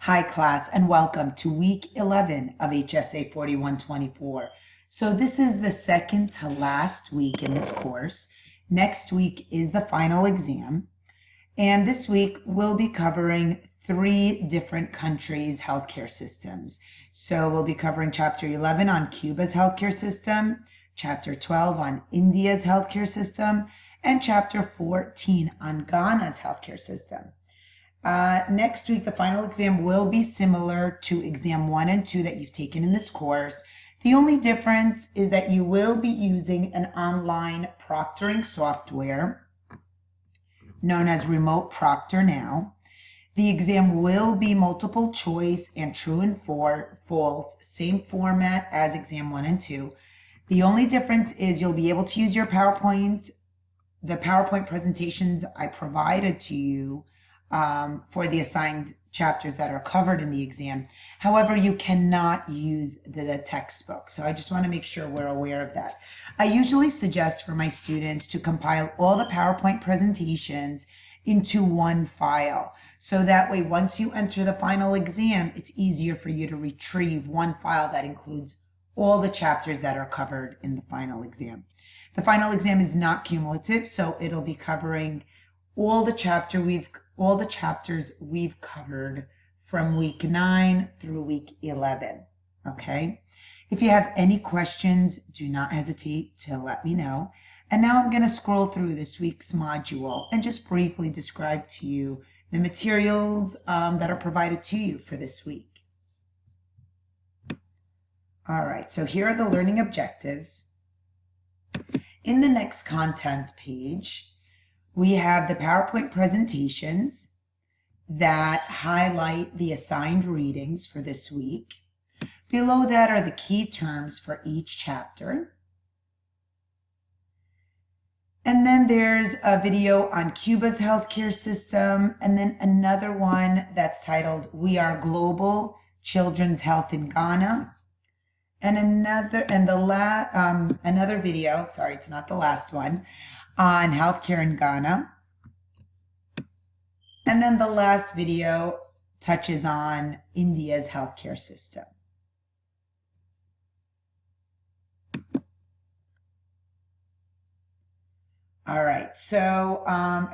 Hi class, and welcome to week 11 of HSA 4124. So this is the second to last week in this course. Next week is the final exam. And this week we'll be covering 3 different countries' healthcare systems. So we'll be covering chapter 11 on Cuba's healthcare system, chapter 12 on India's healthcare system, and chapter 14 on Ghana's healthcare system. Next week, the final exam will be similar to exam 1 and 2 that you've taken in this course. The only difference is that you will be using an online proctoring software known as Remote Proctor now. The exam will be multiple choice and true and false, same format as exam 1 and 2. The only difference is you'll be able to use your PowerPoint, the PowerPoint presentations I provided to you for the assigned chapters that are covered in the exam. However, you cannot use the textbook. So I just want to make sure we're aware of that. I usually suggest for my students to compile all the PowerPoint presentations into one file. So that way, once you enter the final exam, it's easier for you to retrieve one file that includes all the chapters that are covered in the final exam. The final exam is not cumulative, so it'll be covering all the chapters we've covered from week 9 through week 11, okay? If you have any questions, do not hesitate to let me know. And now I'm going to scroll through this week's module and just briefly describe to you the materials that are provided to you for this week. All right, so here are the learning objectives. In the next content page, we have the PowerPoint presentations that highlight the assigned readings for this week. Below that are the key terms for each chapter. And then there's a video on Cuba's healthcare system, and then another one that's titled We Are Global, Children's Health in Ghana. And another video, sorry, it's not the last one, on healthcare in Ghana. And then the last video touches on India's healthcare system. All right, so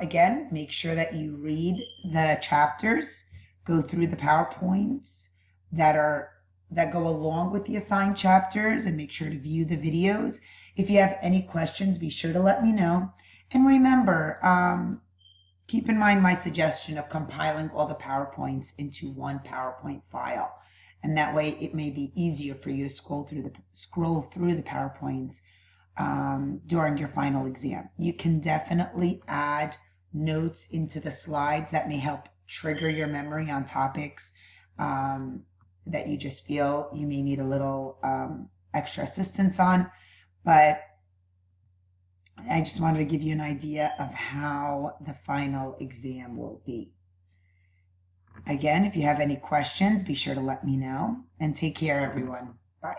again, make sure that you read the chapters, go through the PowerPoints that go along with the assigned chapters, and make sure to view the videos. If you have any questions, be sure to let me know. And remember, keep in mind my suggestion of compiling all the PowerPoints into one PowerPoint file. And that way it may be easier for you to scroll through the PowerPoints during your final exam. You can definitely add notes into the slides that may help trigger your memory on topics that you just feel you may need a little extra assistance on. But I just wanted to give you an idea of how the final exam will be. Again, if you have any questions, be sure to let me know, and take care, everyone. Bye.